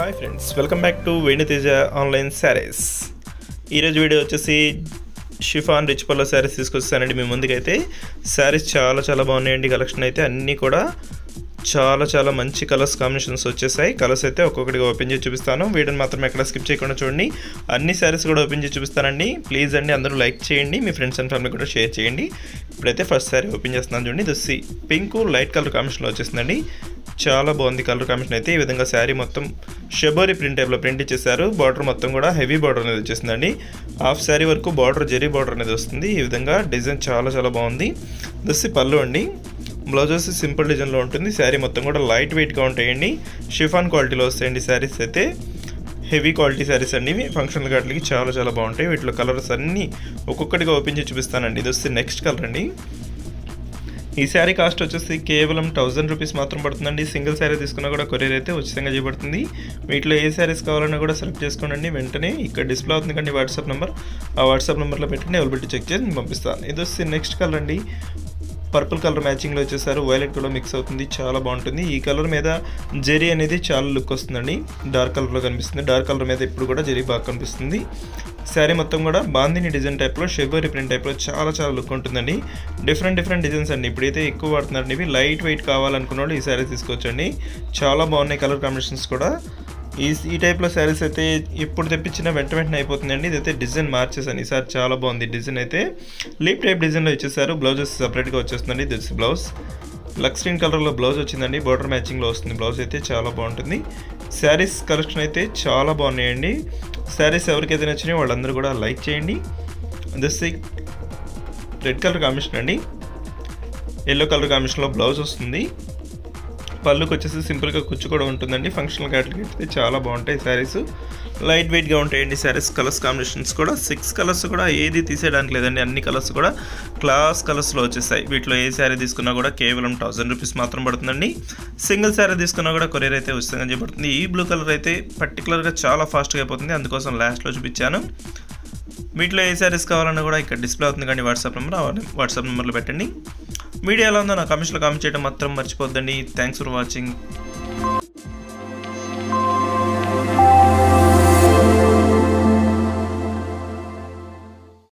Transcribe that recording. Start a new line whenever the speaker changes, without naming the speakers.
Hi friends, welcome back to వెను Teja online saris. ఈరోజు video వచ్చేసి షిఫాన్ రిచ్ పల్లో సారీస్ తీసుకొచ్చానండి మీ ముందుకైతే. సారీస్ చాలా బాగున్నాయండి. కలెక్షన్ అయితే అన్నీ కూడా చాలా మంచి కలర్స్ కాంబినేషన్స్ వచ్చేసాయి. కలర్స్ అయితే ఒక్కొక్కటిగా ఓపెన్ చేసి చూపిస్తాను. వీడియోని మాత్రం ఎక్కడ స్కిప్ చేయకుండా చూడండి. అన్ని సారీస్ కూడా ఓపెన్ చేసి చూపిస్తానండి. ప్లీజ్ అండి అందరూ లైక్ చేయండి, మీ ఫ్రెండ్స్ అండ్ ఫ్యామిలీ కూడా షేర్ చేయండి. ఇప్పుడైతే ఫస్ట్ సారీ ఓపెన్ చేస్తున్నాను చూడండి. ఇది పింక్ లైట్ కలర్ కాంబినేషన్లో వచ్చేసిందండి. చాలా బాగుంది కలర్ కాంబినేషన్ అయితే. ఈ విధంగా శారీ మొత్తం షబోరి ప్రింట్ టైప్లో ప్రింట్ ఇచ్చేసారు. బార్డర్ మొత్తం కూడా హెవీ బార్డర్ అనేది వచ్చేసిందండి. హాఫ్ శారీ వరకు బార్డర్ జెరీ బార్డర్ అనేది వస్తుంది. ఈ విధంగా డిజైన్ చాలా బాగుంది. దస్సి పళ్ళు అండి. బ్లౌజ్ వచ్చి సింపుల్ డిజైన్లో ఉంటుంది. శారీ మొత్తం కూడా లైట్ వెయిట్గా ఉంటాయండి. షిఫాన్ క్వాలిటీలో వస్తాయండి శారీస్ అయితే. హెవీ క్వాలిటీ శారీస్ అండి. ఫంక్షనల్ వాటికి చాలా బాగుంటాయి. వీటిలో కలర్స్ అన్నీ ఒక్కొక్కటిగా ఓపెన్ చేసి చూపిస్తానండి. ఇది వస్తే నెక్స్ట్ కలర్ అండి. ఈ శారీ కాస్ట్ వచ్చేసి కేవలం 1000 రూపీస్ మాత్రం పడుతుందండి. సింగిల్ శారీ తీసుకున్నా కూడా కొరియర్ అయితే ఉచితంగా చేయబడుతుంది. వీటిలో ఏ శారీస్ కావాలన్నా కూడా సెలెక్ట్ చేసుకోండి. వెంటనే ఇక్కడ డిస్ప్లే అవుతుంది కండి వాట్సాప్ నెంబర్. ఆ వాట్సాప్ నెంబర్లో పెట్టండి, అవైలబిలిటీ చెక్ చేసి నేను పంపిస్తాను. ఇది వచ్చి నెక్స్ట్ కలర్ అండి. పర్పుల్ కలర్ మ్యాచింగ్లో వచ్చేసారు. వైలెట్ కూడా మిక్స్ అవుతుంది. చాలా బాగుంటుంది. ఈ కలర్ మీద జెరీ అనేది చాలా లుక్ వస్తుందండి. డార్క్ కలర్లో కనిపిస్తుంది. డార్క్ కలర్ మీద ఇప్పుడు కూడా జెరీ బాగా కనిపిస్తుంది. శారీ మొత్తం కూడా బాందిని డిజైన్ టైప్లో షెబోరి ప్రింట్ టైప్లో చాలా లుక్ ఉంటుందండి. డిఫరెంట్ డిజైన్స్ అండి. ఇప్పుడైతే ఎక్కువ వాడుతున్నారండి. ఇవి లైట్ వెయిట్ కావాలనుకున్న వాళ్ళు ఈ శారీ తీసుకోవచ్చండి. చాలా బాగున్నాయి కలర్ కాంబినేషన్స్ కూడా. ఈ టైప్లో శారీస్ అయితే ఇప్పుడు తెప్పించిన వెంటనే అయిపోతుందండి. ఇదైతే డిజైన్ మార్చేసాను ఈసారి. చాలా బాగుంది డిజైన్ అయితే. లీప్ టైప్ డిజైన్లో ఇచ్చేసారు. బ్లౌజెస్ సపరేట్గా వచ్చేస్తుందండి. దిస్ బ్లౌజ్ లక్స్ గ్రీన్ కలర్లో బ్లౌజ్ వచ్చిందండి. బార్డర్ మ్యాచింగ్లో వస్తుంది. బ్లౌజ్ అయితే చాలా బాగుంటుంది. శారీస్ కలెక్షన్ అయితే చాలా బాగున్నాయండి. శారీస్ ఎవరికైతే నచ్చినాయో వాళ్ళందరూ కూడా లైక్ చేయండి. దిస్ రెడ్ కలర్ కాంబినేషన్ అండి. ఎల్లో కలర్ కాంబినేషన్లో బ్లౌజ్ వస్తుంది. పళ్ళుకి వచ్చేసి సింపుల్గా కుచ్చు కూడా ఉంటుందండి. ఫంక్షనల్ వాటికి అయితే చాలా బాగుంటాయి శారీస్. లైట్ వెయిట్గా ఉంటాయండి శారీస్. కలర్స్ కాంబినేషన్స్ కూడా 6 కలర్స్ కూడా ఏది తీసేయడానికి లేదండి. అన్ని కలర్స్ కూడా క్లాస్ కలర్స్లో వచ్చేస్తాయి. వీటిలో ఏ శారీ తీసుకున్నా కూడా కేవలం 1000 రూపీస్ మాత్రం పడుతుందండి. సింగిల్ శారీ తీసుకున్నా కూడా కొరియర్ అయితే ఉచితంగా చేయబడుతుంది. ఈ బ్లూ కలర్ అయితే పర్టికులర్గా చాలా ఫాస్ట్గా అయిపోతుంది. అందుకోసం లాస్ట్లో చూపించాను. వీటిలో ఏ శారీస్ కావాలన్నా కూడా ఇక్కడ డిస్ప్లే అవుతుంది కానీ వాట్సాప్ నెంబర్, వాట్సాప్ నెంబర్లో పెట్టండి. వీడియో ఎలా ఉందో నా కామెంట్స్లో కామెంట్ చేయడం మాత్రం మర్చిపోద్దండి. Thanks for watching.